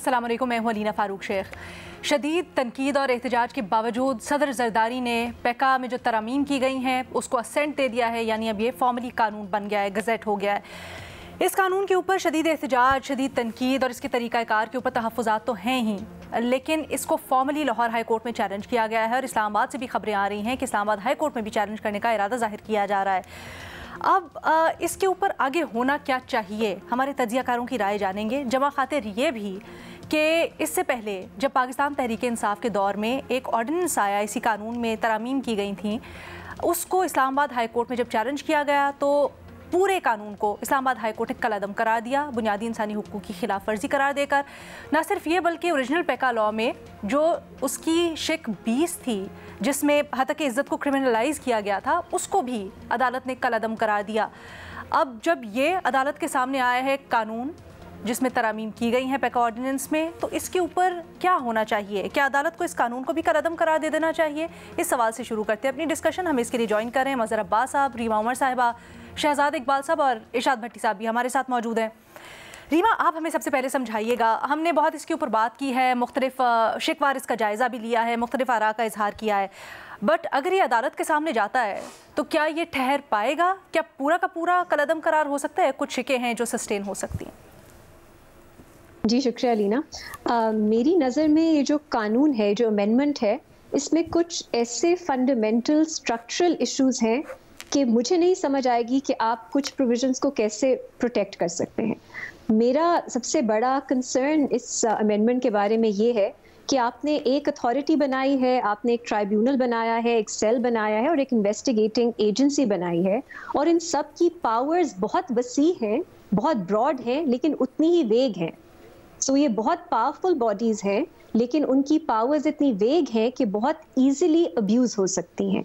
अस्सलाम वालेकुम, मैं हूं अलीना फारूक शेख। शदीद तनकीद और एहतजाज के बावजूद सदर जरदारी ने पैका में जो तरामीम की गई हैं उसको असेंट दे दिया है, यानी अब ये फॉर्मली कानून बन गया है, गज़ेट हो गया है। इस कानून के ऊपर शदीद एहतजाज, शदीद तनकीद और इसके तरीक़ाकार के ऊपर तहफ़्फ़ुज़ात तो हैं ही, लेकिन इसको फॉर्मली लाहौर हाई कोर्ट में चैलेंज किया गया है और इस्लामाबाद से भी खबरें आ रही हैं कि इस्लामाबाद हाई कोर्ट में भी चैलेंज करने का इरादा ज़ाहिर किया जा रहा है। अब इसके ऊपर आगे होना क्या चाहिए, हमारे तज्ज़ियाकारों की राय जानेंगे। जमा खातिर ये भी कि इससे पहले जब पाकिस्तान तहरीक इंसाफ के दौर में एक ऑर्डिनेंस आया, इसी कानून में तरामीम की गई थी, उसको इस्लामाबाद हाई कोर्ट में जब चैलेंज किया गया तो पूरे कानून को इस्लामाबाद हाई कोर्ट ने कलअदम करार दिया, बुनियादी इंसानी हुकूक की खिलाफ वर्जी करार देकर। न सिर्फ ये बल्कि ओरिजिनल पैका लॉ में जो उसकी शिक 20 थी जिसमें हतक इज़्ज़त को क्रिमिनलाइज़ किया गया था, उसको भी अदालत ने कलअदम करार दिया। अब जब ये अदालत के सामने आया है कानून जिसमें तरामीम की गई हैं पैका ऑर्डिनेंस में, तो इसके ऊपर क्या होना चाहिए? क्या अदालत को इस कानून को भी कलअदम करार दे देना चाहिए? इस सवाल से शुरू करते हैं अपनी डिस्कशन। हम इसके लिए ज्वाइन कर रहे हैं मज़हर अब्बास साहब, रीमा उमर साहिबा, शहजाद इकबाल साहब और इरशाद भट्टी साहब भी हमारे साथ मौजूद हैं। रीमा, आप हमें सबसे पहले समझाइएगा, हमने बहुत इसके ऊपर बात की है, मुख्तलिफ शिकवार इसका जायज़ा भी लिया है, मुख्तलिफ आरा का इजहार किया है, बट अगर ये अदालत के सामने जाता है तो क्या ये ठहर पाएगा? क्या पूरा का पूरा कलअदम करार हो सकता है? कुछ शिकें हैं जो सस्टेन हो सकती हैं। जी शुक्रिया अलीना। मेरी नज़र में ये जो कानून है, जो अमेंडमेंट है, इसमें कुछ ऐसे फंडामेंटल स्ट्रक्चरल इश्यूज हैं कि मुझे नहीं समझ आएगी कि आप कुछ प्रोविजंस को कैसे प्रोटेक्ट कर सकते हैं। मेरा सबसे बड़ा कंसर्न इस अमेंडमेंट के बारे में ये है कि आपने एक अथॉरिटी बनाई है, आपने एक ट्राइब्यूनल बनाया है, एक सेल बनाया है और एक इन्वेस्टिगेटिंग एजेंसी बनाई है, और इन सब की पावर्स बहुत वसी हैं, बहुत ब्रॉड हैं, लेकिन उतनी ही वेग हैं। सो ये बहुत पावरफुल बॉडीज़ हैं, लेकिन उनकी पावर्स इतनी वेग हैं कि बहुत ईजिली अब्यूज़ हो सकती हैं।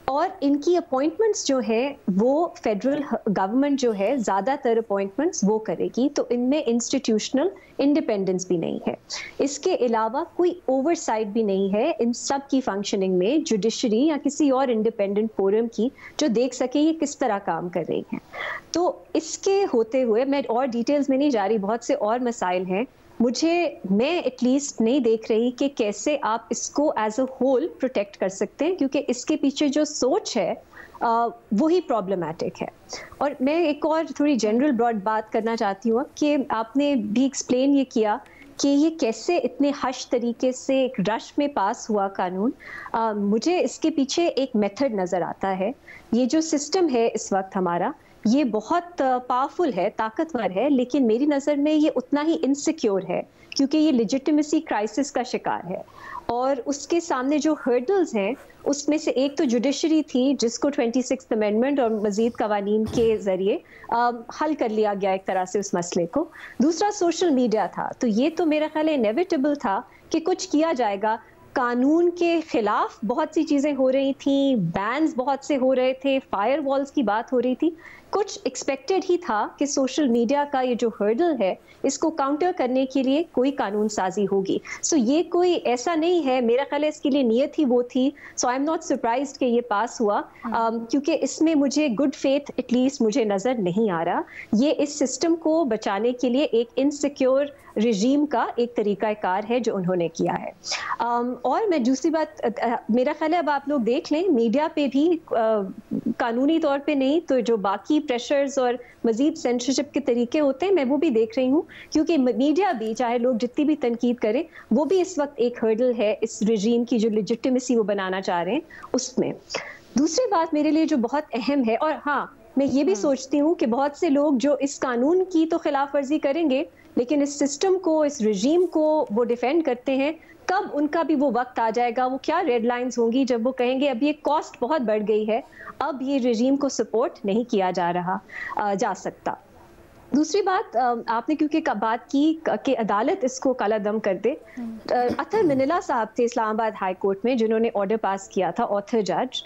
और इनकी अपॉइंटमेंट्स जो है वो फेडरल गवर्नमेंट जो है ज़्यादातर अपॉइंटमेंट्स वो करेगी, तो इनमें इंस्टीट्यूशनल इंडिपेंडेंस भी नहीं है। इसके अलावा कोई ओवरसाइट भी नहीं है इन सब की फंक्शनिंग में, जुडिशरी या किसी और इंडिपेंडेंट फोरम की, जो देख सके ये किस तरह काम कर रही हैं। तो इसके होते हुए मैं और डिटेल्स में नहीं जा रही, बहुत से और मसाइल हैं। मैं एटलीस्ट नहीं देख रही कि कैसे आप इसको एज अ होल प्रोटेक्ट कर सकते हैं, क्योंकि इसके पीछे जो सोच है वही प्रॉब्लमैटिक है। और मैं एक और थोड़ी जनरल ब्रॉड बात करना चाहती हूँ कि आपने भी एक्सप्लेन ये किया कि ये कैसे इतने हश तरीके से एक रश में पास हुआ कानून। मुझे इसके पीछे एक मेथड नज़र आता है। ये जो सिस्टम है इस वक्त हमारा, ये बहुत पावरफुल है, ताकतवर है, लेकिन मेरी नज़र में ये उतना ही इनसिक्योर है, क्योंकि ये लेजिटिमेसी क्राइसिस का शिकार है। और उसके सामने जो हर्डल्स हैं, उसमें से एक तो जुडिशरी थी, जिसको 26th अमेंडमेंट और मज़ीद कवानीन के ज़रिए हल कर लिया गया एक तरह से उस मसले को। दूसरा सोशल मीडिया था, तो ये तो मेरा ख्याल इनेविटेबल था कि कुछ किया जाएगा। कानून के खिलाफ बहुत सी चीज़ें हो रही थी, बैन्स बहुत से हो रहे थे, फायर वॉल्स की बात हो रही थी। कुछ एक्सपेक्टेड ही था कि सोशल मीडिया का ये जो हर्डल है, इसको काउंटर करने के लिए कोई कानून साजी होगी। सो ये कोई ऐसा नहीं है, मेरा ख्याल है इसके लिए नियत ही वो थी। सो आई एम नॉट सरप्राइज्ड कि ये पास हुआ, क्योंकि इसमें मुझे गुड फेथ एटलीस्ट मुझे नज़र नहीं आ रहा। ये इस सिस्टम को बचाने के लिए एक इनसिक्योर रिजीम का एक तरीक़ाकार है जो उन्होंने किया है। और मैं दूसरी बात, मेरा ख्याल है अब आप लोग देख लें, मीडिया पे भी कानूनी तौर पे नहीं तो जो बाकी प्रेशर्स और मजीद सेंसरशिप के तरीके होते हैं, मैं वो भी देख रही हूँ, क्योंकि मीडिया भी, चाहे लोग जितनी भी तनकीद करें, वो भी इस वक्त एक हर्डल है इस रिजीम की जो लेजिटिमेसी वो बनाना चाह रहे हैं उसमें। दूसरी बात मेरे लिए जो बहुत अहम है, और हाँ, मैं ये भी सोचती हूँ कि बहुत से लोग जो इस कानून की तो खिलाफ वर्जी करेंगे, लेकिन इस सिस्टम को, इस रिजीम को वो डिफेंड करते हैं, कब उनका भी वो वक्त आ जाएगा, वो क्या रेड लाइंस होंगी जब वो कहेंगे अब ये कॉस्ट बहुत बढ़ गई है, अब ये रिजीम को सपोर्ट नहीं किया जा सकता। दूसरी बात, आपने क्योंकि बात की कि अदालत इसको कलअदम कर दे, अतर मिनिला साहब थे इस्लामाबाद हाई कोर्ट में जिन्होंने ऑर्डर पास किया था, ऑथर जज,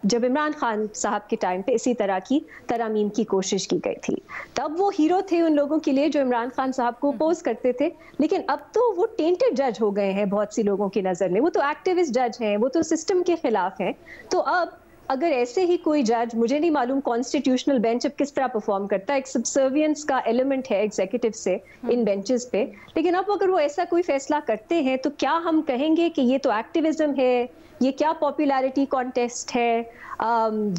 जब इमरान खान साहब के टाइम पे इसी तरह की तरामीम की कोशिश की गई थी। तब वो हीरो थे उन लोगों के लिए जो इमरान खान साहब को अपोज करते थे, लेकिन अब तो वो टेंटेड जज हो गए हैं बहुत सी लोगों की नज़र में। वो तो एक्टिविस्ट जज हैं, वो तो सिस्टम के खिलाफ हैं। तो अब اگر ایسے ہی کوئی جج, مجھے نہیں معلوم کانسٹیٹیوشنل بینچ اب کس طرح پرفارم کرتا ہے, ایک سبسروینس کا ایلیمنٹ ہے ایگزیکٹو سے ان بینچز پہ, لیکن اب اگر وہ ایسا کوئی فیصلہ کرتے ہیں تو کیا ہم کہیں گے کہ یہ تو ایکٹیویزم ہے, یہ کیا پاپولیرٹی کانٹیسٹ ہے,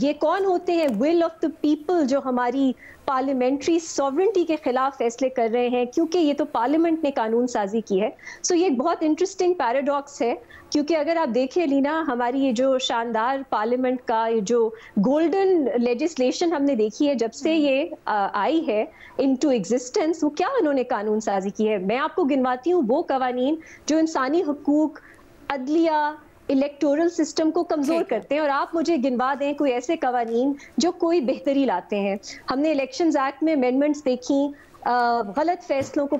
یہ کون ہوتے ہیں ول آف دا پیپل جو ہماری پارلیمنٹری سوورنٹی کے خلاف فیصلے کر رہے ہیں, کیونکہ یہ تو پارلیمنٹ نے قانون سازی کی ہے. سو یہ ایک بہت انٹرسٹنگ پیراڈاکس ہے, کیونکہ اگر آپ دیکھیں لینا, ہماری یہ جو شاندار پارلیمنٹ کا یہ جو گولڈن لیجسلیشن ہم نے دیکھی ہے جب سے یہ آئی ہے انٹو ایگزسٹنس, وہ کیا انہوں نے قانون سازی کی ہے. میں آپ کو گنواتی ہوں وہ قوانین جو انسانی حقوق, عدلیہ, الیکٹورل سسٹم کو کمزور کرتے ہیں, اور آپ مجھے گنوا دیں کوئی ایسے قوانین جو کوئی بہتری لاتے ہیں. ہم نے الیکشنز ایکٹ میں امینڈمنٹس دیکھی غلط فیصلوں کو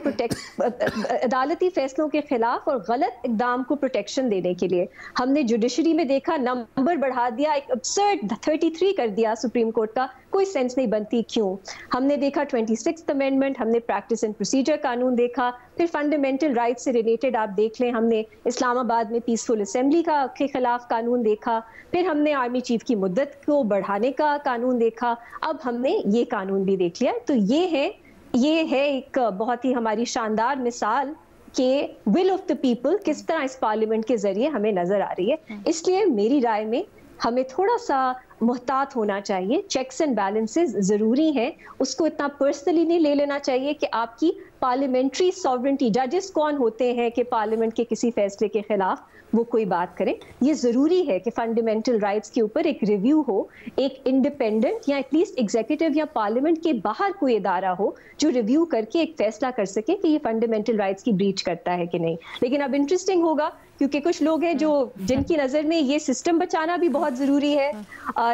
عدالتی فیصلوں کے خلاف اور غلط اقدام کو پروٹیکشن دینے کے لیے. ہم نے جوڈیشری میں دیکھا نمبر بڑھا دیا, ایک ابسرڈ 33 کر دیا سپریم کورٹ کا, کوئی سینس نہیں بنتی کیوں. ہم نے دیکھا 26th امینڈمنٹ, ہم نے پریکٹس اینڈ پروسیجر قانون دیکھا, پھر فنڈامنٹل رائٹ سے ریلیٹڈ آپ دیکھ لیں, ہم نے اسلام آباد میں پیسفل اسمبلی کے خلاف قانون دیکھا, پھر ہم نے آرمی چیف کی مدت کو بڑھانے کا قانون دیکھا, اب ہم نے یہ قانون بھی دیکھ لیا. تو یہ ہے ایک بہت ہی ہماری شاندار مثال کہ ول آف دا پیپل کس طرح اس پارلیمنٹ کے ذریعے ہمیں نظر آ رہی ہے. اس لیے میری رائے میں ہمیں تھوڑا سا محتاط ہونا چاہیے, چیکس اینڈ بیلنسز ضروری ہیں, اس کو اتنا پرسنلی نہیں لے لینا چاہیے کہ آپ کی پارلیمنٹری سوورنٹی, ججز کون ہوتے ہیں کہ پارلیمنٹ کے کسی فیصلے کے خلاف وہ کوئی بات کریں. یہ ضروری ہے کہ فنڈامنٹل رائٹس کے اوپر ایک ریویو ہو, ایک انڈیپینڈنٹ یا ایٹ لیسٹ ایگزیکٹو یا پارلیمنٹ کے باہر کوئی ادارہ ہو جو ریویو کر کے ایک فیصلہ کر سکے کہ یہ فنڈامنٹل رائٹس کی بریچ کرتا ہے کہ نہیں. لیکن اب انٹرسٹنگ ہوگا کیونکہ کچھ لوگ ہیں جن کی نظر میں یہ سسٹم بچانا بھی بہت ضروری ہے,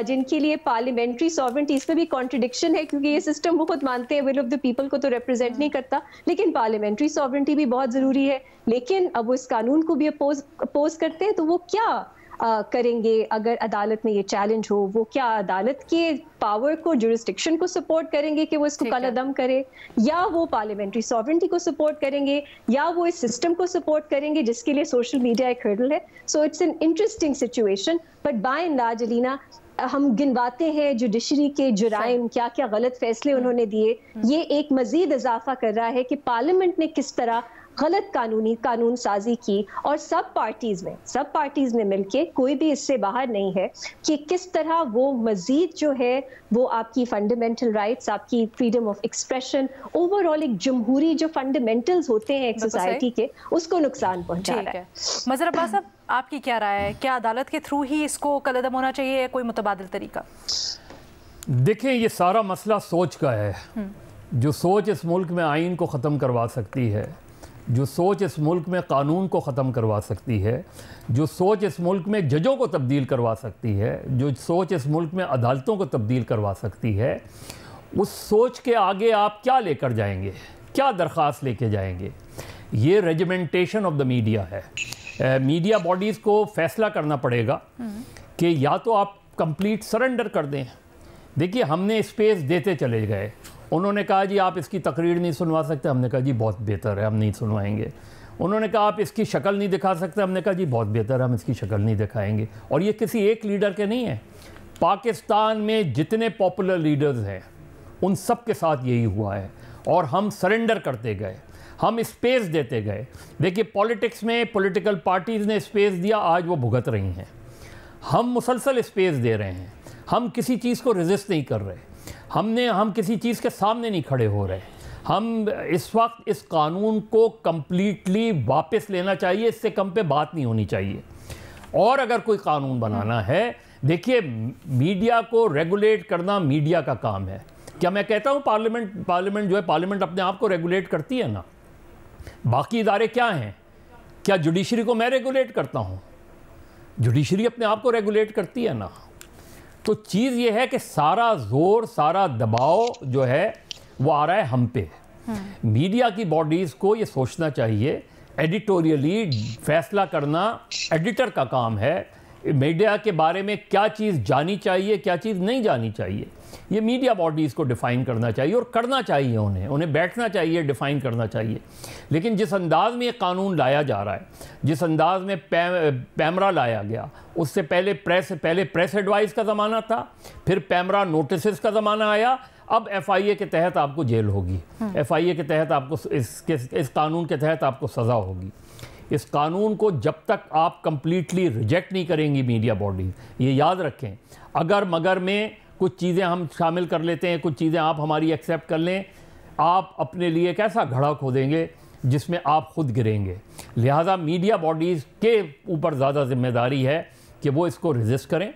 جن کے لیے پارلیمنٹری سوورنٹی, اس میں بھی کانٹرڈکشن ہے کیونکہ یہ سسٹم وہ خود مانتے ہیں ول آف دا پیپل کو تو ریپرزینٹ نہیں کرتا, لیکن پارلیمنٹری سوورنٹی بھی بہت ضروری ہے. لیکن اب وہ اس قانون کو بھی اپوز کرتے ہیں, تو وہ کیا کریں گے اگر عدالت میں یہ چیلنج ہو؟ وہ کیا عدالت کے پاور کو, جورسڈکشن کو سپورٹ کریں گے کہ وہ اس کو کل عدم کرے, یا وہ پارلیمنٹری سوورنٹی کو سپورٹ کریں گے, یا وہ اس سسٹم کو سپورٹ کریں گے جس کے لیے سوشل میڈیا ایک ہرڈل ہے. So it's an interesting situation, but by and large الینا ہم گنواتے ہیں جوڈیشری کے جرائم, کیا کیا غلط فیصلے انہوں نے دیے. یہ ایک مزید اضافہ کر رہا ہے کہ پارلیمنٹ نے کس طرح غلط قانون سازی کی, اور سب پارٹیز نے مل کے, کوئی بھی اس سے باہر نہیں ہے, کہ کس طرح وہ مزید جو ہے وہ آپ کی فنڈامنٹل رائٹس, آپ کی freedom of expression, over all ایک جمہوری جو فنڈامنٹلز ہوتے ہیں ایک سوسائٹی کے, اس کو نقصان پہنچا رہا ہے. مظہر عباس صاحب, آپ کی کیا رائے ہے؟ کیا عدالت کے تھرو ہی اس کو کل عدم ہونا چاہیے یا کوئی متبادل طریقہ؟ دیکھیں, یہ سارا مسئلہ سوچ کا ہے. جو سوچ اس ملک میں آئین کو ختم کروا سکتی ہے, جو سوچ اس ملک میں قانون کو ختم کروا سکتی ہے, جو سوچ اس ملک میں ججوں کو تبدیل کروا سکتی ہے, جو سوچ اس ملک میں عدالتوں کو تبدیل کروا سکتی ہے, اس سوچ کے آگے آپ کیا لے کر جائیں گے, کیا درخواست لے کے جائیں گے؟ یہ ریجیمنٹیشن آف دا میڈیا ہے. میڈیا باڈیز کو فیصلہ کرنا پڑے گا کہ یا تو آپ کمپلیٹ سرنڈر کر دیں. دیکھیے, ہم نے اسپیس دیتے چلے گئے. انہوں نے کہا جی آپ اس کی تقریر نہیں سنوا سکتے, ہم نے کہا جی بہت بہتر ہے, ہم نہیں سنوائیں گے. انہوں نے کہا آپ اس کی شکل نہیں دکھا سکتے, ہم نے کہا جی بہت بہتر ہے, ہم اس کی شکل نہیں دکھائیں گے. اور یہ کسی ایک لیڈر کے نہیں ہیں. پاکستان میں جتنے پاپولر لیڈرز ہیں ان سب کے ساتھ یہی ہوا ہے, اور ہم سرنڈر کرتے گئے, ہم اسپیس دیتے گئے. دیکھیے, پولیٹکس میں پولیٹیکل پارٹیز نے اسپیس دیا, آج وہ بھگت رہی ہیں. ہم مسلسل اسپیس دے رہے ہیں, ہم کسی چیز کو ریزسٹ نہیں کر رہے, ہم کسی چیز کے سامنے نہیں کھڑے ہو رہے. ہم اس وقت اس قانون کو کمپلیٹلی واپس لینا چاہیے, اس سے کم پہ بات نہیں ہونی چاہیے. اور اگر کوئی قانون بنانا ہے, دیکھیے میڈیا کو ریگولیٹ کرنا میڈیا کا کام ہے. کیا میں کہتا ہوں پارلیمنٹ جو ہے, پارلیمنٹ اپنے آپ کو ریگولیٹ کرتی ہے نا. باقی ادارے کیا ہیں؟ کیا جوڈیشری کو میں ریگولیٹ کرتا ہوں؟ جوڈیشری اپنے آپ کو ریگولیٹ کرتی ہے نا. تو چیز یہ ہے کہ سارا زور, سارا دباؤ جو ہے وہ آ رہا ہے ہم پہ. میڈیا کی باڈیز کو یہ سوچنا چاہیے, ایڈیٹوریلی فیصلہ کرنا ایڈیٹر کا کام ہے, मीडिया के बारे में क्या चीज़ जानी चाहिए, क्या चीज़ नहीं जानी चाहिए, ये मीडिया बॉडीज़ को डिफ़ाइन करना चाहिए और करना चाहिए, उन्हें बैठना चाहिए, डिफ़ाइन करना चाहिए। लेकिन जिस अंदाज़ में ये कानून लाया जा रहा है, जिस अंदाज़ में पैमरा लाया गया, उससे पहले प्रेस एडवाइस का ज़माना था, फिर पैमरा नोटिस का ज़माना आया, अब FIA के तहत आपको जेल होगी, FIA के तहत आपको इस कानून के तहत आपको सज़ा होगी। इस कानून को जब तक आप कंप्लीटली रिजेक्ट नहीं करेंगी मीडिया बॉडी, ये याद रखें, अगर मगर में कुछ चीज़ें हम शामिल कर लेते हैं, कुछ चीज़ें आप हमारी एक्सेप्ट कर लें, आप अपने लिए एक ऐसा घड़ा खोदेंगे जिसमें आप खुद गिरेंगे। लिहाजा मीडिया बॉडीज़ के ऊपर ज़्यादा जिम्मेदारी है कि वो इसको रेजिस्ट करें,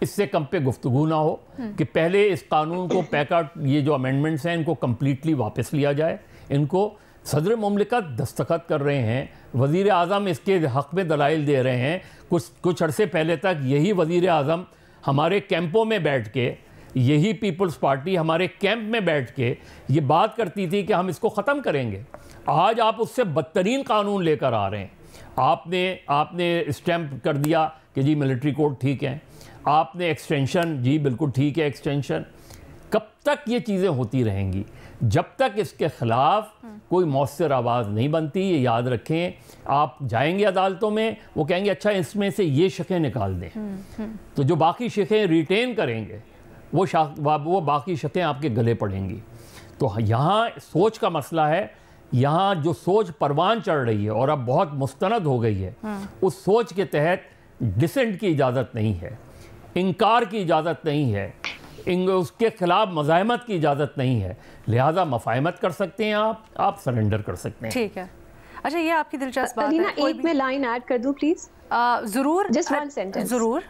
इससे कम पे गुफ्तगू ना हो कि पहले इस कानून को पैका, ये जो अमेंडमेंट्स हैं इनको कम्प्लीटली वापस लिया जाए। इनको सदर मुमलिकत दस्तखत कर रहे हैं, वज़ीर आज़म इसके हक़ में दलाइल दे रहे हैं। कुछ अरसे पहले तक यही वज़ीर आज़म हमारे कैंपों में बैठ के, यही पीपल्स पार्टी हमारे कैंप में बैठ के ये बात करती थी कि हम इसको ख़त्म करेंगे। आज आप उससे बदतरीन कानून लेकर आ रहे हैं। आपने स्टैम्प कर दिया कि जी मिलिट्री कोड ठीक है, आपने एक्सटेंशन, जी बिल्कुल ठीक है एक्सटेंशन। कब तक ये चीज़ें होती रहेंगी? जब तक इसके ख़िलाफ़ कोई मौसर आवाज़ नहीं बनती, ये याद रखें। आप जाएंगे अदालतों में, वो कहेंगे अच्छा इसमें से ये शक़ें निकाल दें, तो जो बाकी शक़ें रिटेन करेंगे वो बाकी शक़ें आपके गले पड़ेंगी। तो यहाँ सोच का मसला है, यहाँ जो सोच परवान चढ़ रही है और अब बहुत मुस्तनद हो गई है, उस सोच के तहत डिसेंट की इजाज़त नहीं है, इनकार की इजाज़त नहीं है, उसके खिलाफ मज़ाहमत की इजाज़त नहीं है। लिहाजा मफ़ाहमत कर सकते हैं, आप सरेंडर कर सकते हैं। ठीक है। अच्छा, ये आपकी दिलचस्प बात अलीना, है। एक मैं लाइन ऐड कर दूं प्लीज? ज़रूर, जस्ट वन सेंटेंस। ज़रूर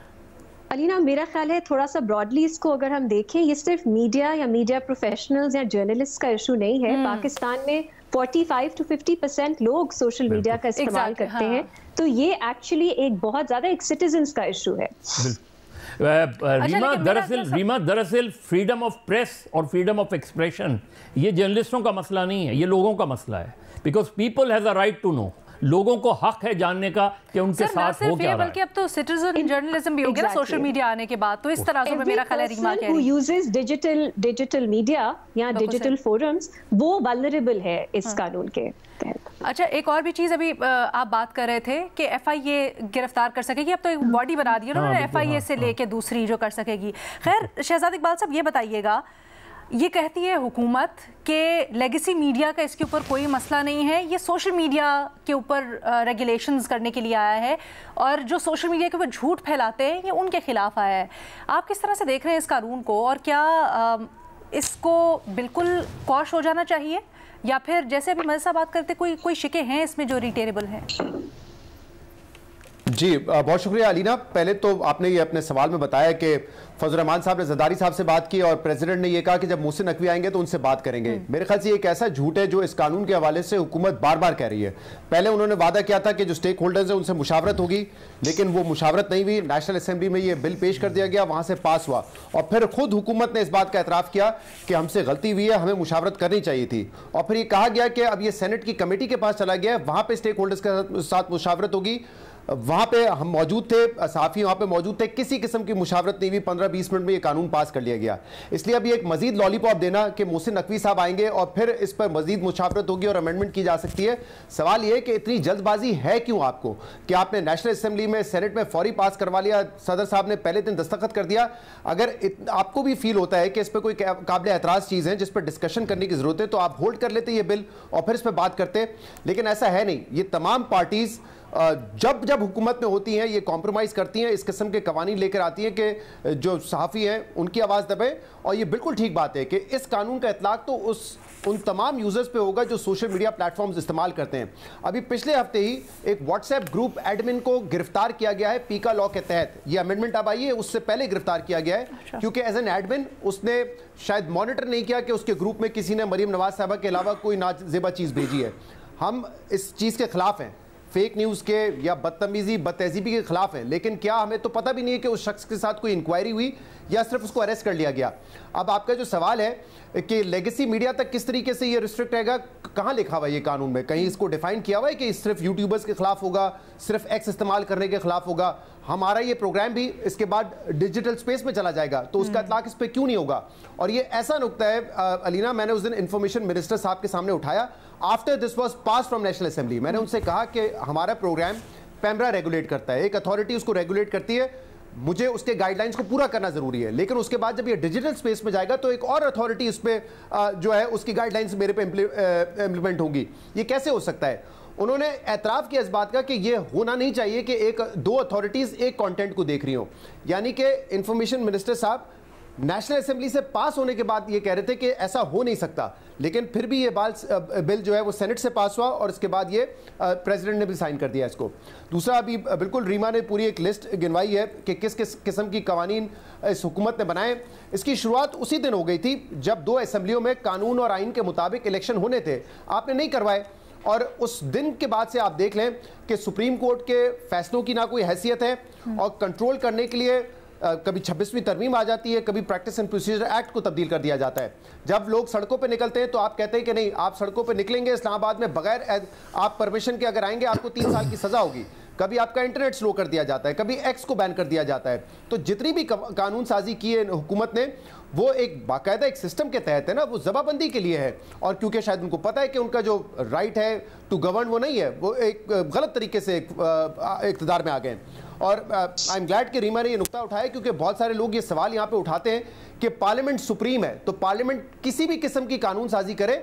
अलीना, मेरा ख्याल है थोड़ा सा ब्रॉडली इसको अगर हम देखें, ये सिर्फ मीडिया या मीडिया प्रोफेशनल्स या जर्नलिस्ट का इशू नहीं है। पाकिस्तान में 45 to 50% लोग सोशल मीडिया का इस्तेमाल करते हैं, तो ये एक्चुअली एक बहुत ज़्यादा एक सिटीजन्स का इशू है। रीमा, दरअसल फ्रीडम ऑफ प्रेस और फ्रीडम ऑफ एक्सप्रेशन ये जर्नलिस्टों का मसला नहीं है, ये लोगों का मसला है। Because people has a right to know, लोगों को हक है जानने का कि उनके साथ हो क्या रहा है। बल्कि अब तो सिटीजन जर्नलिज्म भी हो गया ना सोशल मीडिया आने के बाद, तो इस तरह से मेरा ख्याल है रीमा कह रही है डिजिटल मीडिया या डिजिटल फोरम्स वो वल्नरेबल है इस कानून के तहत। अच्छा, एक और भी चीज़ अभी आप बात कर रहे थे कि FIA गिरफ्तार कर सकेगी। अब तो एक बॉडी बना दी है उन्होंने FIA से लेके दूसरी जो कर सकेगी। खैर, शहजाद इकबाल साहब ये बताइएगा, ये कहती है हुकूमत कि लेगेसी मीडिया का इसके ऊपर कोई मसला नहीं है, ये सोशल मीडिया के ऊपर रेगुलेशंस करने के लिए आया है और जो सोशल मीडिया के ऊपर झूठ फैलाते हैं ये उनके खिलाफ आया है। आप किस तरह से देख रहे हैं इस कानून को, और क्या इसको बिल्कुल कॉश हो जाना चाहिए, या फिर जैसे अभी मज़े बात करते कोई शिके हैं इसमें जो रिटेनेबल हैं? जी बहुत शुक्रिया अलीना। पहले तो आपने ये अपने सवाल में बताया कि फजल रहमान साहब ने ज़रदारी साहब से बात की और प्रेसिडेंट ने ये कहा कि जब मोहसिन नकवी आएंगे तो उनसे बात करेंगे। मेरे ख्याल से ये एक ऐसा झूठ है जो इस कानून के हवाले से हुकूमत बार बार कह रही है। पहले उन्होंने वादा किया था कि जो स्टेक होल्डर्स हैं उनसे मुशावरत होगी, लेकिन वो मुशावरत नहीं हुई। नेशनल असेंबली में ये बिल पेश कर दिया गया, वहाँ से पास हुआ और फिर खुद हुकूमत ने इस बात का एतराफ़ किया कि हमसे गलती हुई है, हमें मुशावरत करनी चाहिए थी। और फिर ये कहा गया कि अब ये सेनेट की कमेटी के पास चला गया है, वहाँ पर स्टेक होल्डर्स के साथ मुशावरत होगी। वहाँ पे हम मौजूद थे, सहाफ़ी वहाँ पे मौजूद थे, किसी किस्म की मुशावरत नहीं हुई। 15-20 मिनट में ये कानून पास कर लिया गया। इसलिए अभी एक मजीद लॉलीपॉप देना कि मोहसिन नकवी साहब आएंगे और फिर इस पर मजीद मुशावरत होगी और अमेंडमेंट की जा सकती है। सवाल ये है कि इतनी जल्दबाजी है क्यों आपको कि आपने नेशनल असेंबली में, सेनेट में फौरी पास करवा लिया, सदर साहब ने पहले दिन दस्तखत कर दिया। अगर आपको भी फील होता है कि इस पर कोई काबिल एतराज़ चीज़ है जिस पर डिस्कशन करने की ज़रूरत है तो आप होल्ड कर लेते ये बिल और फिर इस पर बात करते, लेकिन ऐसा है नहीं। ये तमाम पार्टीज़ जब जब हुकूमत में होती हैं ये कॉम्प्रोमाइज़ करती हैं, इस किस्म के कवानीन लेकर आती हैं कि जो सहाफ़ी हैं उनकी आवाज़ दबे। और ये बिल्कुल ठीक बात है कि इस कानून का इतलाक़ तो उन तमाम यूज़र्स पे होगा जो सोशल मीडिया प्लेटफॉर्म्स इस्तेमाल करते हैं। अभी पिछले हफ्ते ही एक व्हाट्सएप ग्रुप एडमिन को गिरफ्तार किया गया है पीका लॉ के तहत। ये अमेंडमेंट अब आई है, उससे पहले गिरफ्तार किया गया है क्योंकि एज एन एडमिन उसने शायद मॉनिटर नहीं किया कि उसके ग्रुप में किसी ने मरीम नवाज साहबा के अलावा कोई नाजेबा चीज़ भेजी है। हम इस चीज़ के खिलाफ हैं, फेक न्यूज़ के या बदतमीज़ी बदतहजीबी के खिलाफ है, लेकिन क्या हमें तो पता भी नहीं है कि उस शख्स के साथ कोई इंक्वायरी हुई या सिर्फ उसको अरेस्ट कर लिया गया। अब आपका जो सवाल है कि लेगेसी मीडिया तक किस तरीके से ये रिस्ट्रिक्ट रहेगा, कहाँ लिखा हुआ है ये कानून में? कहीं इसको डिफाइन किया हुआ है कि सिर्फ यूट्यूबर्स के खिलाफ होगा, सिर्फ एक्स इस्तेमाल करने के खिलाफ होगा? हमारा ये प्रोग्राम भी इसके बाद डिजिटल स्पेस में चला जाएगा, तो उसका इतलाक इस पर क्यों नहीं होगा? और ये ऐसा नुक्ता है अलीना, मैंने उस दिन इंफॉर्मेशन मिनिस्टर साहब के सामने उठाया after this was pass from national assembly. मैंने उनसे कहा कि हमारा प्रोग्राम पैमरा रेगुलेट करता है, एक अथॉरिटी उसको रेगुलेट करती है, मुझे उसके गाइडलाइंस को पूरा करना जरूरी है, लेकिन उसके बाद जब ये डिजिटल स्पेस में जाएगा तो एक और अथॉरिटी इस पे जो है उसकी गाइडलाइंस मेरे पे इम्प्लीमेंट होंगी। ये कैसे हो सकता है? उन्होंने एतराफ़ किया इस बात का कि ये होना नहीं चाहिए कि एक दो अथॉरिटीज़ एक कंटेंट को देख रही हो, यानी कि इंफॉर्मेशन मिनिस्टर साहब नेशनल असेंबली से पास होने के बाद ये कह रहे थे कि ऐसा हो नहीं सकता, लेकिन फिर भी ये बिल जो है वो सेनेट से पास हुआ और इसके बाद ये प्रेसिडेंट ने भी साइन कर दिया इसको। दूसरा, अभी बिल्कुल रीमा ने पूरी एक लिस्ट गिनवाई है कि किस किस किस्म की कवानीन इस हुकूमत ने बनाए। इसकी शुरुआत उसी दिन हो गई थी जब दो असेंबलियों में कानून और आइन के मुताबिक इलेक्शन होने थे, आपने नहीं करवाए, और उस दिन के बाद से आप देख लें कि सुप्रीम कोर्ट के फैसलों की ना कोई हैसियत है, और कंट्रोल करने के लिए कभी 26वीं तरमीम आ जाती है, कभी प्रैक्टिस एंड प्रोसीजर एक्ट को तब्दील कर दिया जाता है। जब लोग सड़कों पे निकलते हैं तो आप कहते हैं कि नहीं, आप सड़कों पे निकलेंगे इस्लामाबाद में बगैर आप परमिशन के अगर आएंगे आपको 3 साल की सजा होगी। कभी आपका इंटरनेट स्लो कर दिया जाता है, कभी एक्स को बैन कर दिया जाता है। तो जितनी भी कानून साजी की है हुकूमत ने, वो एक बाकायदा एक सिस्टम के तहत है ना, वो जबाबंदी के लिए है, और क्योंकि शायद उनको पता है कि उनका जो राइट है टू गवर्न वो नहीं है, वो एक गलत तरीके से इक़्तिदार में आ गए। और आई एम ग्लैड कि रीमा ने ये नुक्ता उठाया, क्योंकि बहुत सारे लोग ये सवाल यहाँ पे उठाते हैं कि पार्लियामेंट सुप्रीम है, तो पार्लियामेंट किसी भी किस्म की कानून साजी करे,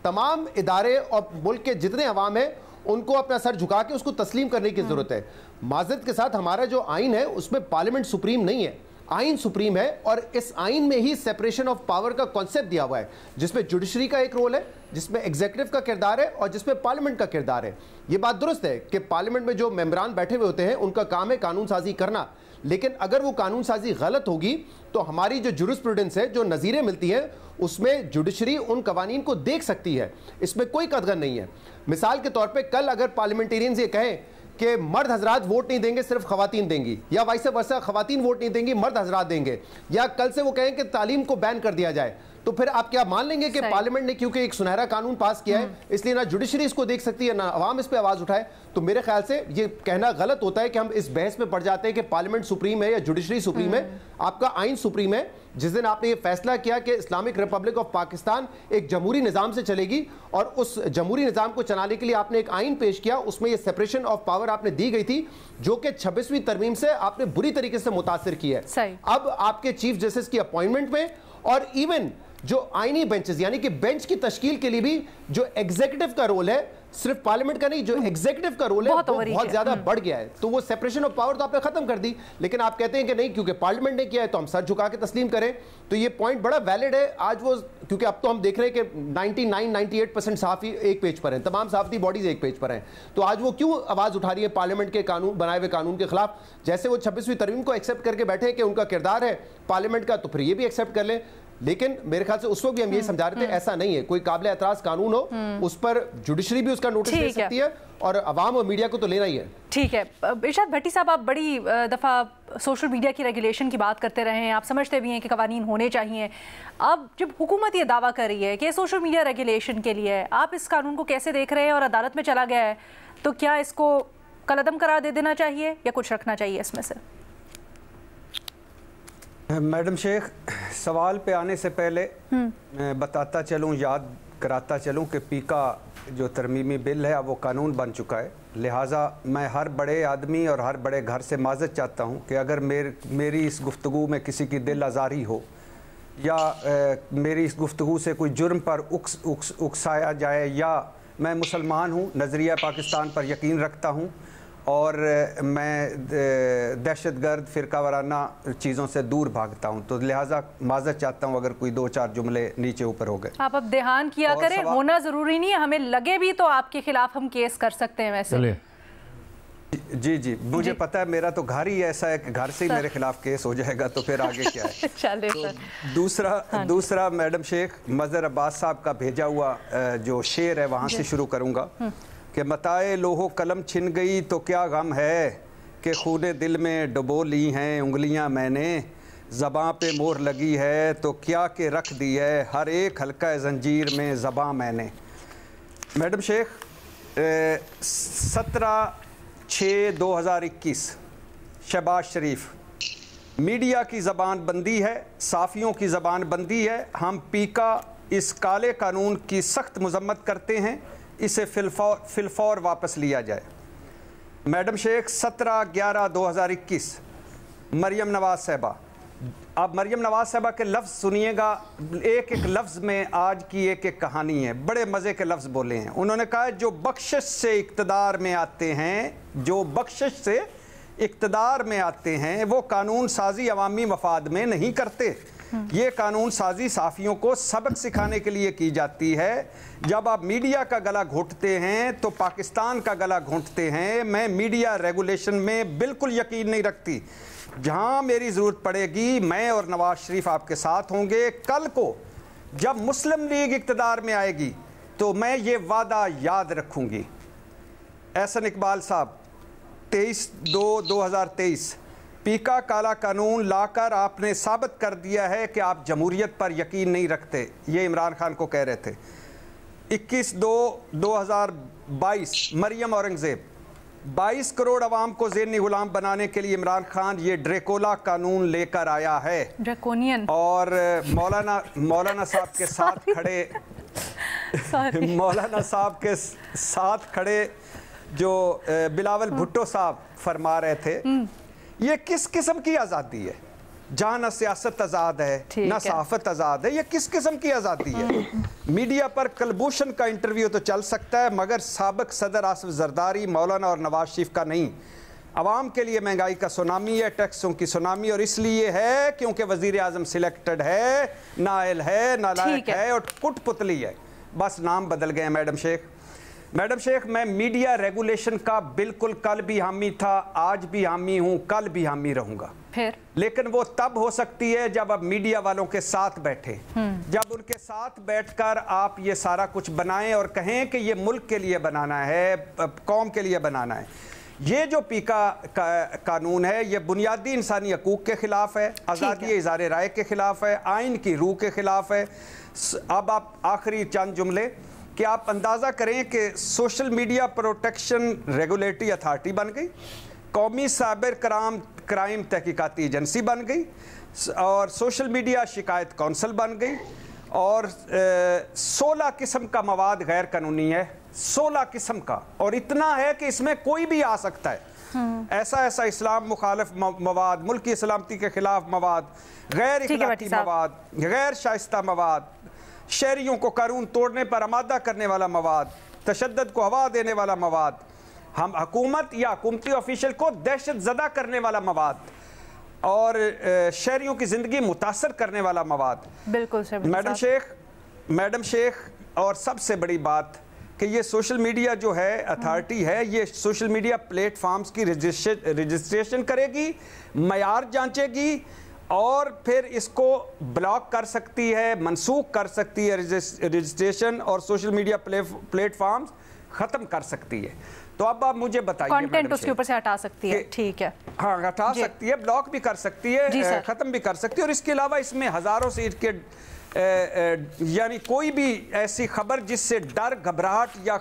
तमाम इदारे और मुल्क के जितने अवाम हैं उनको अपना सर झुका के उसको तस्लीम करने की जरूरत है। माज़रत के साथ हमारा जो आइन है उसमें पार्लियामेंट सुप्रीम नहीं है, आइन सुप्रीम है, और इस आइन में ही सेपरेशन ऑफ पावर का कॉन्सेप्ट दिया हुआ है, जिसमें जुडिशरी का एक रोल है, जिसमें एग्जीक्यूटिव का किरदार है, और जिसमें पार्लियामेंट का किरदार है। ये बात दुरुस्त है कि पार्लियामेंट में जो मेंबरान बैठे हुए होते हैं उनका काम है कानून साजी करना, लेकिन अगर वो कानून साजी गलत होगी तो हमारी जो जुरिस्प्रूडेंस है, जो नज़ीरें मिलती हैं, उसमें जुडिशरी उन कवानीन को देख सकती है, इसमें कोई कदगन नहीं है। मिसाल के तौर पे कल अगर पार्लियामेंटेरियंस ये कहें कि मर्द हजरात वोट नहीं देंगे, सिर्फ खवातीन देंगी, या वाइस वर्सा खवातीन वोट नहीं देंगी, मर्द हजरात देंगे, या कल से वो कहें कि तालीम को बैन कर दिया जाए, तो फिर आप क्या मान लेंगे कि पार्लियामेंट ने क्योंकि एक सुनहरा कानून पास किया है इसलिए ना जुडिशरी इसको देख सकती है ना अवाम इस पे आवाज उठाए? तो मेरे ख्याल से ये कहना गलत होता है कि हम इस बहस में पड़ जाते हैं कि पार्लियामेंट सुप्रीम है या जुडिशरी सुप्रीम है। आपका आइन सुप्रीम है। जिस दिन आपने ये फैसला किया कि इस्लामिक रिपब्लिक ऑफ पाकिस्तान एक जमहूरी निज़ाम से चलेगी और उस जमहूरी निज़ाम को चलाने के लिए आपने एक आइन पेश किया, उसमें ये सेपरेशन ऑफ पावर आपने दी गई थी, जो कि 26वीं तरमीम से आपने बुरी तरीके से मुतासिर की है। अब आपके चीफ जस्टिस की अपॉइंटमेंट में और इवन जो आईनी बेंचेस यानी कि बेंच की तश्कील के लिए भी जो एग्जीक्यूटिव का रोल है, सिर्फ पार्लियामेंट का नहीं, जो एग्जीक्यूटिव का रोल है वो बहुत ज्यादा बढ़ गया है। तो वो सेपरेशन ऑफ पावर तो आपने खत्म कर दी, लेकिन आप कहते हैं कि नहीं क्योंकि पार्लियामेंट ने किया है तो हम सर झुका के तस्लीम करें। तो ये पॉइंट बड़ा वैलिड है आज वो, क्योंकि अब तो हम देख रहे हैं कि 99-98% सहाफ़ी एक पेज पर हैं, तमाम सहाफ़ती बॉडीज एक पेज पर हैं। तो आज वो क्यों आवाज़ उठा रही है पार्लियामेंट के कानून बनाए हुए कानून के खिलाफ? जैसे वो 26वीं तरमीम को एक्सेप्ट करके बैठे कि उनका किरदार है पार्लियामेंट का, तो फिर ये भी एक्सेप्ट कर लें। लेकिन मेरे ख्याल से उस वक्त भी हम यही समझा रहे थे ऐसा नहीं है, कोई काबिल एतराज कानून हो उस पर जुडिशरी भी उसका नोटिस ले सकती है और अवाम और मीडिया को तो लेना ही है। ठीक है इरशाद भट्टी साहब, आप बड़ी दफ़ा सोशल मीडिया की रेगुलेशन की बात करते रहे हैं, आप समझते भी हैं कि कवानीन होने चाहिए। अब जब हुकूमत ये दावा कर रही है कि सोशल मीडिया रेगुलेशन के लिए, आप इस कानून को कैसे देख रहे हैं? और अदालत में चला गया है तो क्या इसको कलअदम करार दे देना चाहिए या कुछ रखना चाहिए इसमें से? मैडम शेख, सवाल पे आने से पहले मैं बताता चलूँ, याद कराता चलूँ कि पीका जो तरमीमी बिल है अब वो कानून बन चुका है। लिहाजा मैं हर बड़े आदमी और हर बड़े घर से माज़रत चाहता हूँ कि अगर मेरी इस गुफ्तगू में किसी की दिल आज़ारी हो या मेरी इस गुफ्तगू से कोई जुर्म पर उकसाया जाए, या मैं मुसलमान हूँ, नज़रिया पाकिस्तान पर यकीन रखता हूँ और मैं दहशतगर्द फ़िरका वाराना चीज़ों से दूर भागता हूँ, तो लिहाजा माज़रत चाहता हूँ अगर कोई 2-4 जुमले नीचे ऊपर हो गए। आप अब ध्यान किया करें, होना ज़रूरी नहीं है, हमें लगे भी तो आपके खिलाफ हम केस कर सकते हैं वैसे। जी जी, मुझे पता है, मेरा तो घर ही ऐसा है कि घर से ही मेरे खिलाफ केस हो जाएगा, तो फिर आगे क्या है। चले तो दूसरा मैडम शेख, मज़हर अब्बास साहब का भेजा हुआ जो शेर है वहाँ से शुरू करूँगा कि मताए लोहो कलम छिन गई तो क्या गम है कि खूने दिल में डुबो ली हैं उंगलियां मैंने, ज़बां पे मोहर लगी है तो क्या के रख दी है हर एक हल्का जंजीर में ज़बां मैंने। मैडम शेख, 17/6/2021 शहबाज शरीफ, मीडिया की ज़बान बंदी है, साफ़ियों की ज़बान बंदी है। हम पीका इस काले कानून की सख्त मजम्मत करते हैं, इसे फिलफौर वापस लिया जाए। मैडम शेख 17/11/2021 मरियम नवाज साहिबा, आप मरियम नवाज साहिबा के लफ्ज़ सुनिएगा, एक एक लफ्ज़ में आज की एक एक कहानी है, बड़े मज़े के लफ्ज़ बोले हैं। उन्होंने कहा जो बख्शिश से इक़्तिदार में आते हैं, जो बख्शिश से इक़्तिदार में आते हैं, वो कानून साजी अवामी मफाद में नहीं करते। ये कानून साजी साफ़ियों को सबक सिखाने के लिए की जाती है। जब आप मीडिया का गला घोंटते हैं तो पाकिस्तान का गला घोंटते हैं। मैं मीडिया रेगुलेशन में बिल्कुल यकीन नहीं रखती। जहां मेरी ज़रूरत पड़ेगी मैं और नवाज शरीफ आपके साथ होंगे। कल को जब मुस्लिम लीग इक़्तिदार में आएगी तो मैं ये वादा याद रखूंगी। एहसन इकबाल साहब 23/2/2023 पीका काला कानून लाकर आपने साबित कर दिया है कि आप जमहूरियत पर यकीन नहीं रखते। ये इमरान खान को कह रहे थे। 21/2/2022 मरियम औरंगज़ेब, 22 करोड़ अवाम को ज़ेनी गुलाम बनाने के लिए इमरान खान ये ड्रेकोला कानून लेकर आया है। ड्रैकोनियन। और मौलाना साहब के साथ खड़े मौलाना साहब के साथ खड़े जो बिलावल भुट्टो साहब फरमा रहे थे, ये किस किस्म की आज़ादी है? जहाँ न सियासत आज़ाद है न सहाफ़त आज़ाद है, ये किस किस्म की आज़ादी है? मीडिया पर कलभूषण का इंटरव्यू तो चल सकता है मगर साबिक सदर आसिफ जरदारी, मौलाना और नवाज शरीफ का नहीं। आवाम के लिए महंगाई का सुनामी है, टैक्सों की सुनामी, और इसलिए है क्योंकि वज़ीर आज़म सिलेक्टेड है, नाइल है, नालायक है और कुटपुतली है। बस नाम बदल गए हैं। मैडम शेख मैं मीडिया रेगुलेशन का बिल्कुल कल भी हामी था, आज भी हामी हूँ, कल भी हामी रहूँगा। फिर लेकिन वो तब हो सकती है जब आप मीडिया वालों के साथ बैठे, जब उनके साथ बैठकर आप ये सारा कुछ बनाएं और कहें कि ये मुल्क के लिए बनाना है, कौम के लिए बनाना है। ये जो पीका कानून है ये बुनियादी इंसानी हकूक़ के ख़िलाफ़ है, आज़ादी इज़हार राय के ख़िलाफ़ है, आइन की रूह के ख़िलाफ़ है। अब आप आखिरी चंद जुमले कि आप अंदाज़ा करें कि social media protection regulatory authority बन गई, कौमी साइबर क्राइम तहकीकाती एजेंसी बन गई, और सोशल मीडिया शिकायत कौंसल बन गई, और 16 किस्म का मवाद गैर कानूनी है, 16 किस्म का, और इतना है कि इसमें कोई भी आ सकता है। ऐसा इस्लाम मुखालिफ मवाद, मुल्की सलामती के खिलाफ मवाद, गैर इखलाकी मवाद, गैर शाइस्ता मवाद, शहरियों को कानून तोड़ने पर आमादा करने वाला मवाद, तशद्दुद को हवा देने वाला मवाद, हम हुकूमत या हुकूमती ऑफिशियल को दहशत ज़दा करने वाला मवाद, और शहरियों की ज़िंदगी मुतासर करने वाला मवाद। बिल्कुल मैडम शेख और सबसे बड़ी बात कि ये सोशल मीडिया जो है अथॉरिटी है, ये सोशल मीडिया प्लेटफॉर्म्स की रजिस्ट्रेशन करेगी, मयार जांचेगी और फिर इसको ब्लॉक कर सकती है, मनसूख कर सकती है रजिस्ट्रेशन, और सोशल मीडिया प्लेटफॉर्म्स ख़त्म कर सकती है। तो अब आप मुझे बताइए, कंटेंट उसके ऊपर से हटा सकती है। ठीक है, हाँ हटा सकती है, ब्लॉक भी कर सकती है, ख़त्म भी कर सकती है। और इसके अलावा इसमें हज़ारों सीट के यानी कोई भी ऐसी खबर जिससे डर, घबराहट या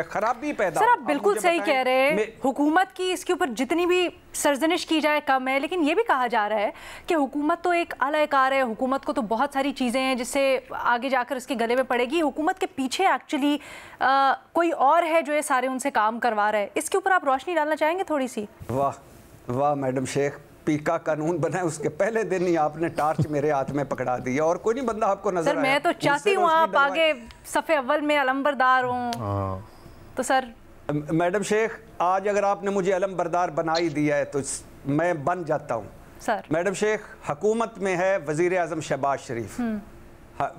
खराबी पैदा। सर आप बिल्कुल सही कह रहे हैं, हुकूमत की इसके ऊपर जितनी भी सरजनिश की जाए कम है, लेकिन ये भी कहा जा रहा है कि हुकूमत तो एक आलाकार है, हुकूमत को तो बहुत सारी चीज़ें हैं जिससे आगे जाकर इसके गले में पड़ेगी। हुकूमत के पीछे एक्चुअली कोई और है जो ये सारे उनसे काम करवा रहा है। इसके ऊपर आप रोशनी डालना चाहेंगे थोड़ी सी? वाह वाह मैडम शेख, पीका कानून बना है उसके पहले दिन ही आपने टार्च मेरे हाथ में पकड़ा दी, और कोई नहीं बंदा आपको नजर आया। मैं तो चाहती हूँ आप आगे सफ़े अव्वल में अलमबरदार हों। तो सर मैडम शेख आज अगर आपने मुझे अलमबरदार बना ही दिया है तो मैं बन जाता हूँ। सर मैडम शेख हुकूमत में है वज़ीर आज़म शहबाज शरीफ,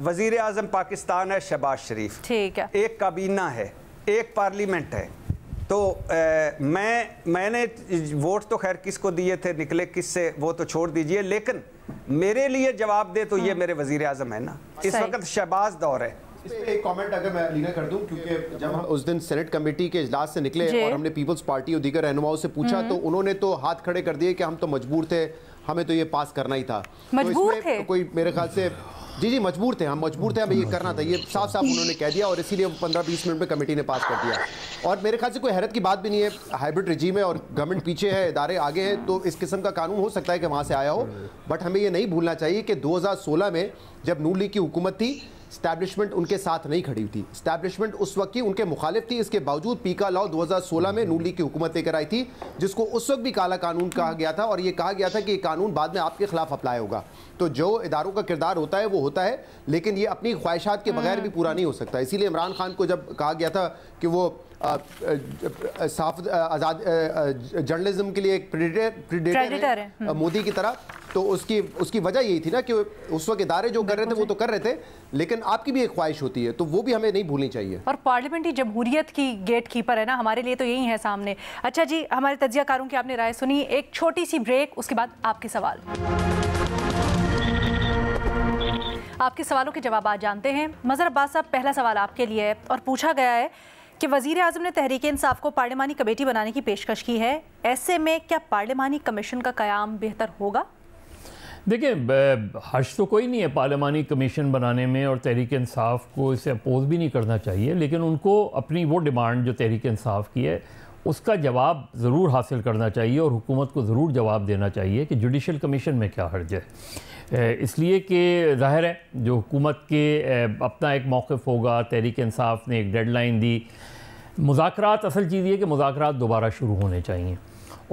वज़ीर आज़म पाकिस्तान है शहबाज शरीफ, ठीक है, एक काबीना है, एक पार्लियामेंट है। तो मैंने वोट तो खैर किसको दिए थे, निकले किससे वो तो छोड़ दीजिए, लेकिन मेरे लिए जवाब दे तो ये मेरे वज़ीर आज़म है ना। इस वक्त शहबाज दौर है। इस पे एक कमेंट अगर मैं लीना कर दूं, क्योंकि जब हम उस दिन सेनेट कमेटी के इजलास से निकले और हमने पीपल्स पार्टी और दीगर रहनुमाओं से पूछा तो उन्होंने तो हाथ खड़े कर दिए कि हम तो मजबूर थे, हमें तो ये पास करना ही था। मजबूर तो इसमें थे? कोई मेरे ख्याल से जी मजबूर थे, हम मजबूर थे, हमें ये करना था, ये साफ साफ उन्होंने कह दिया और इसीलिए 15-20 मिनट में कमेटी ने पास कर दिया। और मेरे ख्याल से कोई हैरत की बात भी नहीं है, हाइब्रिड रजीम है और गवर्नमेंट पीछे है, इदारे आगे हैं, तो इस किस्म का कानून हो सकता है कि वहाँ से आया हो। बट हमें ये नहीं भूलना चाहिए कि 2016 में जब नून लीग की हुकूमत थी, स्टैब्लिशमेंट उनके साथ नहीं खड़ी थी, स्टैब्लिशमेंट उस वक्त की उनके मुखालिफ थी। इसके बावजूद पीका लॉ 2016 में नून लीग की हुकूमत लेकर आई थी, जिसको उस वक्त भी काला कानून कहा गया था और ये कहा गया था कि ये कानून बाद में आपके खिलाफ अप्लाई होगा। तो जो इदारों का किरदार होता है वो होता है, लेकिन ये अपनी ख्वाहिशात के बगैर भी पूरा नहीं हो सकता। इसीलिए इमरान खान को जब कहा गया था कि वो साफ आज़ाद जर्नलिज्म के लिए एक प्रेडेटर है मोदी की तरह, तो उसकी वजह यही थी ना कि उस वक्त इदारे जो कर रहे थे वो तो कर रहे थे, लेकिन आपकी भी एक ख्वाहिश होती है, तो वो भी हमें नहीं भूलनी चाहिए। और पार्लियामेंट्री जमहूरियत की गेट कीपर है ना, हमारे लिए तो यही है सामने। अच्छा जी, हमारे तज्जियाकारों की आपने राय सुनी, एक छोटी सी ब्रेक, उसके बाद आपके सवाल। आपके सवालों के जवाब आज जानते हैं। मज़हर अब्बास साहब, पहला सवाल आपके लिए है और पूछा गया है कि वज़ीर आज़म ने तहरीक इंसाफ को पार्लिमानी कमेटी बनाने की पेशकश की है, ऐसे में क्या पार्लिमानी कमीशन का क़याम बेहतर होगा? देखिए, हर्ष तो कोई नहीं है पार्लिमानी कमीशन बनाने में और तहरीक इंसाफ को इसे अपोज भी नहीं करना चाहिए, लेकिन उनको अपनी वो डिमांड जो तहरीक इंसाफ की है उसका जवाब ज़रूर हासिल करना चाहिए और हुकूमत को ज़रूर जवाब देना चाहिए कि जुडिशल कमीशन में क्या हर्ज है। इसलिए कि ज़ाहिर है जो हुकूमत के अपना एक मौक़िफ़ होगा, तहरीक इंसाफ ने एक डेडलाइन दी, मुज़ाकरात, असल चीज़ ये कि मुज़ाकरात दोबारा शुरू होने चाहिए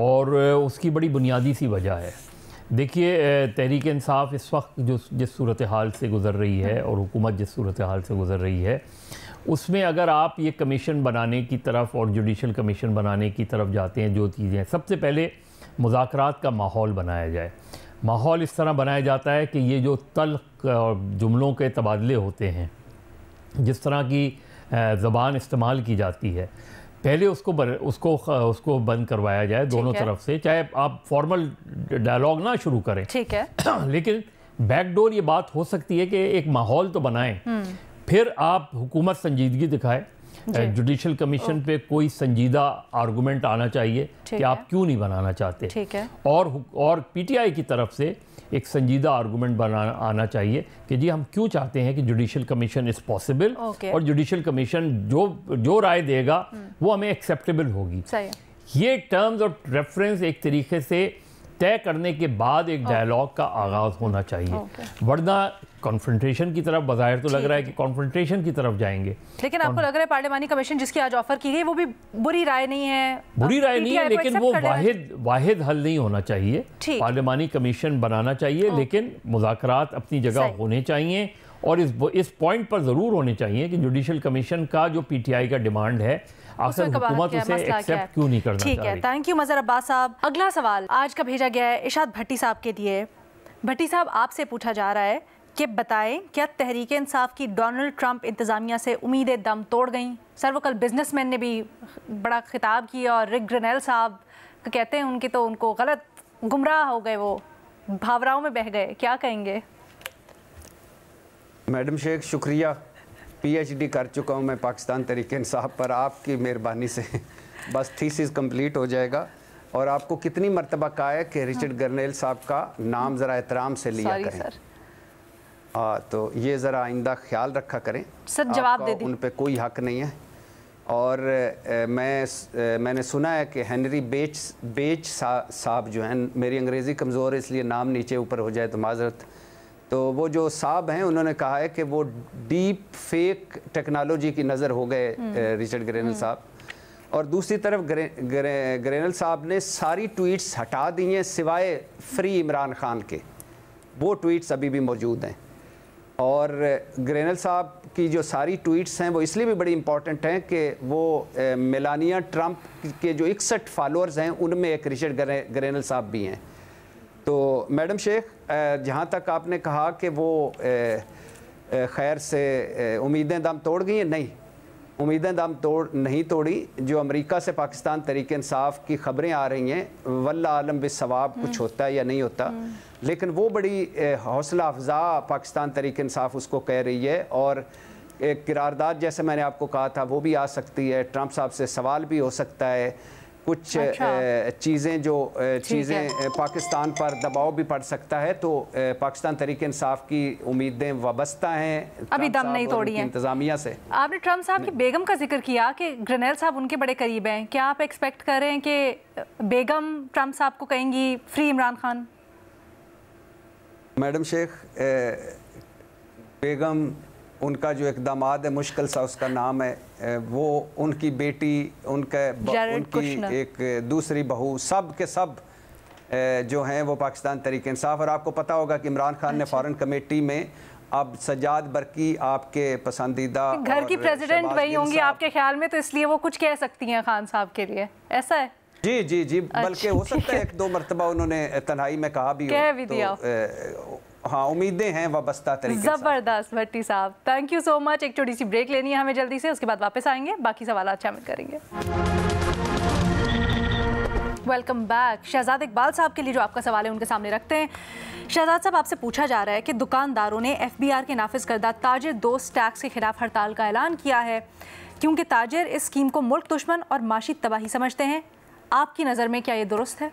और उसकी बड़ी बुनियादी सी वजह है। देखिए, तहरीक इंसाफ इस वक्त जिस सूरत हाल से गुज़र रही है और हुकूमत जिस सूरत हाल से गुज़र रही है, उसमें अगर आप ये कमीशन बनाने की तरफ और जुडिशल कमीशन बनाने की तरफ जाते हैं, जो चीज़ें, सबसे पहले मुज़ाकरात का माहौल बनाया जाए। माहौल इस तरह बनाया जाता है कि ये जो तल्ख जुमलों के तबादले होते हैं, जिस तरह की ज़बान इस्तेमाल की जाती है, पहले उसको बंद करवाया जाए दोनों तरफ से, चाहे आप फॉर्मल डायलॉग ना शुरू करें, ठीक है लेकिन बैकडोर ये बात हो सकती है कि एक माहौल तो बनाएं, फिर आप हुकूमत संजीदगी दिखाए। जुडिशल कमीशन पे कोई संजीदा आर्गूमेंट आना चाहिए कि आप क्यों नहीं बनाना चाहते, ठीक है, और पीटीआई की तरफ से एक संजीदा आर्गूमेंट आना चाहिए कि जी हम क्यों चाहते हैं कि जुडिशल कमीशन इज़ पॉसिबल, और जुडिशल कमीशन जो राय देगा वो हमें एक्सेप्टेबल होगी। ये टर्म्स और रेफरेंस एक तरीके से तय करने के बाद एक डायलॉग का आगाज़ होना चाहिए, वरना कॉन्फ्रंटेशन की तरफ बज़ाहिर तो लग रहा है कि कॉन्फ्रंटेशन की तरफ जाएंगे। लेकिन आपको लग रहा है पार्लिमानी कमीशन जिसकी आज ऑफर की गई वो भी बुरी राय नहीं है? बुरी राय नहीं है, लेकिन वो वाहिद हल नहीं होना चाहिए। पार्लिमानी कमीशन बनाना चाहिए, लेकिन मुज़ाकरात अपनी जगह होने चाहिए और इस पॉइंट पर ज़रूर होने चाहिए कि जुडिशल कमीशन का जो पीटीआई का डिमांड है, आखिर हुकूमत उसे एक्सेप्ट क्यों नहीं करना ठीक है। थैंक यू मज़हर अब्बास साहब। अगला सवाल आज का भेजा गया है इरशाद भट्टी साहब के लिए। भट्टी साहब, आपसे पूछा जा रहा है कि बताएं, क्या तहरीक इंसाफ की डोनाल्ड ट्रंप इंतज़ामिया से उम्मीदें दम तोड़ गईं? सर, वो कल बिजनेसमैन ने भी बड़ा खिताब किया और रिक ग्रेनेल साहब कहते हैं उनको गलत गुमराह हो गए, वो भावराओं में बह गए, क्या कहेंगे? मैडम शेख, शुक्रिया। पीएचडी कर चुका हूँ मैं पाकिस्तान तहरीक इंसाफ पर, आपकी मेहरबानी से बस थीसिस कंप्लीट हो जाएगा। और आपको कितनी मरतबा कहा है कि रिचर्ड ग्रेनेल साहब का नाम ज़रा एहतराम से लिया करें। तो ये ज़रा आइंदा ख्याल रखा करें, सर जवाब दे उन पे कोई हक नहीं है। और मैंने सुना है कि हेनरी बेच साहब जो हैं, मेरी अंग्रेज़ी कमज़ोर है इसलिए नाम नीचे ऊपर हो जाए तो माजरत, तो वो जो साहब हैं उन्होंने कहा है कि वो डीप फेक टेक्नोलॉजी की नज़र हो गए रिचर्ड ग्रेनेल साहब। और दूसरी तरफ ग्रेनेल साहब ने सारी ट्वीट्स हटा दी हैं सिवाय फ्री इमरान खान के, वो ट्वीट्स अभी भी मौजूद हैं। और ग्रेनेल साहब की जो सारी ट्वीट्स हैं वो इसलिए भी बड़ी इंपॉर्टेंट हैं कि वो मेलानिया ट्रंप के जो 61 फॉलोअर्स हैं उनमें एक रिचर्ड ग्रेनेल साहब भी हैं। तो मैडम शेख, जहाँ तक आपने कहा कि वो खैर से उम्मीदें दम तोड़ गई हैं, नहीं, उम्मीदें दम नहीं तोड़ी। जो अमेरिका से पाकिस्तान तहरीक इंसाफ की खबरें आ रही हैं, वल्ला आलम बिस्सवाब कुछ होता है या नहीं होता, लेकिन वो बड़ी हौसला अफजा पाकिस्तान तहरीक इंसाफ उसको कह रही है। और एक किरारदाद जैसे मैंने आपको कहा था वो भी आ सकती है, ट्रंप साहब से सवाल भी हो सकता है کچھ چیزیں پاکستان پر دباؤ بھی پڑ سکتا ہے، تو پاکستان تحریک انصاف کی امیدیں وابستہ ہیں ابھی دم نہیں توڑی ہیں انتظامیہ سے۔ آپ نے ٹرمپ صاحب کی بیگم کا ذکر کیا کہ گرینیل صاحب ان کے بڑے قریب ہیں، کیا آپ ایکسپیکٹ کر رہے ہیں کہ بیگم ٹرمپ صاحب کو کہیں گی فری عمران خان؟ میڈم شیخ بیگم ان کا جو ایک داماد ہے، مشکل سا اس کا نام ہے، وہ ان کی بیٹی، ان کی ایک دوسری بہو، سب کے سب جو ہیں وہ پاکستان تحریک انصاف، اور آپ کو پتہ ہوگا کہ عمران خان نے فارن کمیٹی میں اب سجاد برقی آپ کے پسندیدہ گھر کی پریزیڈنٹ وہی ہوں گی آپ کے خیال میں، تو اس لیے وہ کچھ کہہ سکتی ہیں خان صاحب کے لیے، ایسا ہے؟ جی جی جی، بلکہ ہو سکتا ہے ایک دو مرتبہ انہوں نے تنہائی میں کہا بھی ہو، ہاں امیدیں ہیں وابستہ طریقے سے۔ زبردست بھٹی صاحب، تھینک یو سو مچ۔ ایک چھوٹی سی بریک لینی ہے ہمیں جلدی سے، اس کے بعد واپس آئیں گے، باقی سوالات شامل کریں گے۔ Welcome back. شہزاد اقبال صاحب کے لیے جو آپ کا سوال ہے ان کے سامنے رکھتے ہیں۔ شہزاد صاحب، آپ سے پوچھا جا رہا ہے کہ دکانداروں نے ایف بی آر کے نافذ کردہ تاجر دوست ٹیکس کے خلاف ہڑتال کا اعلان کیا ہے کیونکہ تاجر اس اسکیم کو ملک دشمن اور معاشی تباہی سمجھتے ہیں۔ آپ کی نظر میں کیا یہ درست ہے؟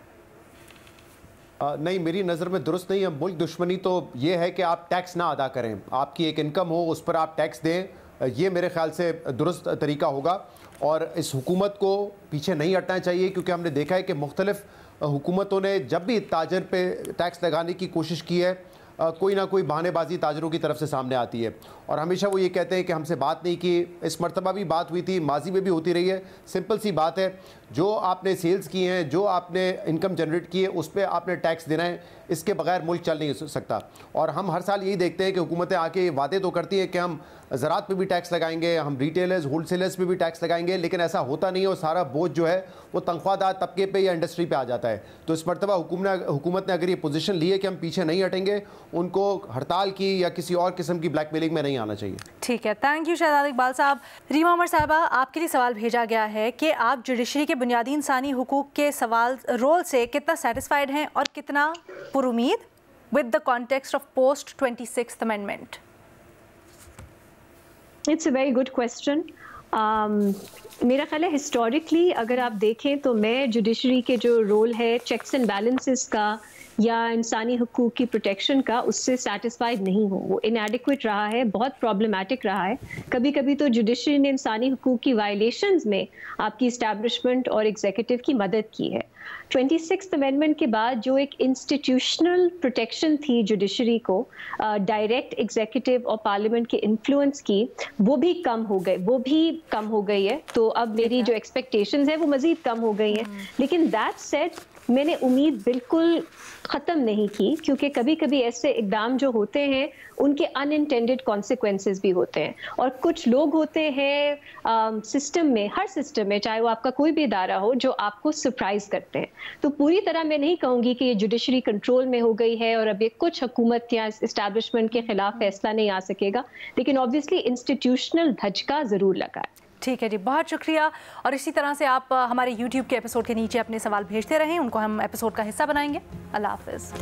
نہیں، میری نظر میں درست نہیں ہے۔ ملک دشمنی تو یہ ہے کہ آپ ٹیکس نہ ادا کریں، آپ کی ایک انکم ہو اس پر آپ ٹیکس دیں، یہ میرے خیال سے درست طریقہ ہوگا، اور اس حکومت کو پیچھے نہیں ہٹنا چاہیے، کیونکہ ہم نے دیکھا ہے کہ مختلف حکومتوں نے جب بھی تاجر پہ ٹیکس لگانے کی کوشش کی ہے، کوئی نہ کوئی بہانے بازی تاجروں کی طرف سے سامنے آتی ہے، اور ہمیشہ وہ یہ کہتے ہیں کہ ہم سے بات نہیں کی۔ اس مرتبہ بھی بات ہوئی تھی، ماضی میں بھی ہوتی رہی ہے۔ سمپل سی بات ہے، جو آپ نے سیلز کی ہیں، جو آپ نے انکم جنریٹ کی ہے، اس پہ آپ نے ٹیکس دینا ہے، اس کے بغیر ملک چل نہیں سکتا۔ اور ہم ہر سال یہی دیکھتے ہیں کہ حکومتیں آ کے وعدے تو کرتی ہیں کہ ہم زراعت پہ بھی ٹیکس لگائیں گے، ہم ریٹیلرز ہول سیلرز پہ بھی ٹیکس لگائیں گے، لیکن ایسا ہوتا نہیں ہے، اور سارا بوجھ جو ہے وہ تنخواہ دار طبقے پہ یا انڈسٹری پہ آ جاتا ہے۔ تو اس مرتبہ حکومت نے اگر یہ پوزیشن لی ہے کہ ہم پیچھے نہیں ہٹیں گے، ان کو ہڑتال کی یا کسی اور قسم کی بلیک میلنگ میں نہیں آنا چاہیے۔ ٹھیک ہے، تھینک یو شہزاد اقبال صاحب۔ ریما عمر صاحبہ، آپ کے لیے سوال بھیجا گیا ہے کہ آپ جوڈیشری کے بنیادی انسانی حقوق کے رول سے کتنا سیٹسفائیڈ ہیں اور کتنا پر امید with the context of post 26th amendment? It's a very good question. میرا خیال ہے ہسٹوریکلی اگر آپ دیکھیں تو میں جوڈیشری کے جو رول ہے چیکس اینڈ بیلنسز کا یا انسانی حقوق کی پروٹیکشن کا، اس سے سیٹسفائیڈ نہیں ہوں۔ وہ انیڈیکویٹ رہا ہے، بہت پرابلمٹک رہا ہے۔ کبھی کبھی تو جوڈیشری نے انسانی حقوق کی وائلیشنز میں آپ کی اسٹیبلشمنٹ اور ایگزیکٹو کی مدد کی ہے۔ 26th امینڈمنٹ کے بعد جو ایک انسٹیٹیوشنل پروٹیکشن تھی جوڈیشری کو ڈائریکٹ ایگزیکٹو اور پارلیمنٹ کے انفلوئنس کی، وہ بھی کم ہو گئی ہے۔ تو اب میری جو ایکسپیکٹیشنز ہیں وہ مزید کم ہو گئی ہیں، لیکن دیٹ سیڈ میں نے امید بالکل ختم نہیں کی، کیونکہ کبھی کبھی ایسے اقدام جو ہوتے ہیں ان کے ان انٹینڈیڈ کانسیکوینسز بھی ہوتے ہیں، اور کچھ لوگ ہوتے ہیں سسٹم میں، ہر سسٹم میں، چاہے وہ آپ کا کوئی بھی ادارہ ہو، جو آپ کو سرپرائز کرتے ہیں۔ تو پوری طرح میں نہیں کہوں گی کہ یہ جوڈیشری کنٹرول میں ہو گئی ہے اور اب یہ کچھ حکومت یا اسٹیبلشمنٹ کے خلاف فیصلہ نہیں آ سکے گا، لیکن آبویسلی انسٹیٹیوشنل دھچکا ضرور لگا ہے۔ ٹھیک ہے جی، بہت شکریہ، اور اسی طرح سے آپ ہمارے یوٹیوب کے ایپیسوڈ کے نیچے اپنے سوال بھیجتے رہیں، ان کو ہم ایپیسوڈ کا حصہ بنائیں گے۔ اللہ حافظ۔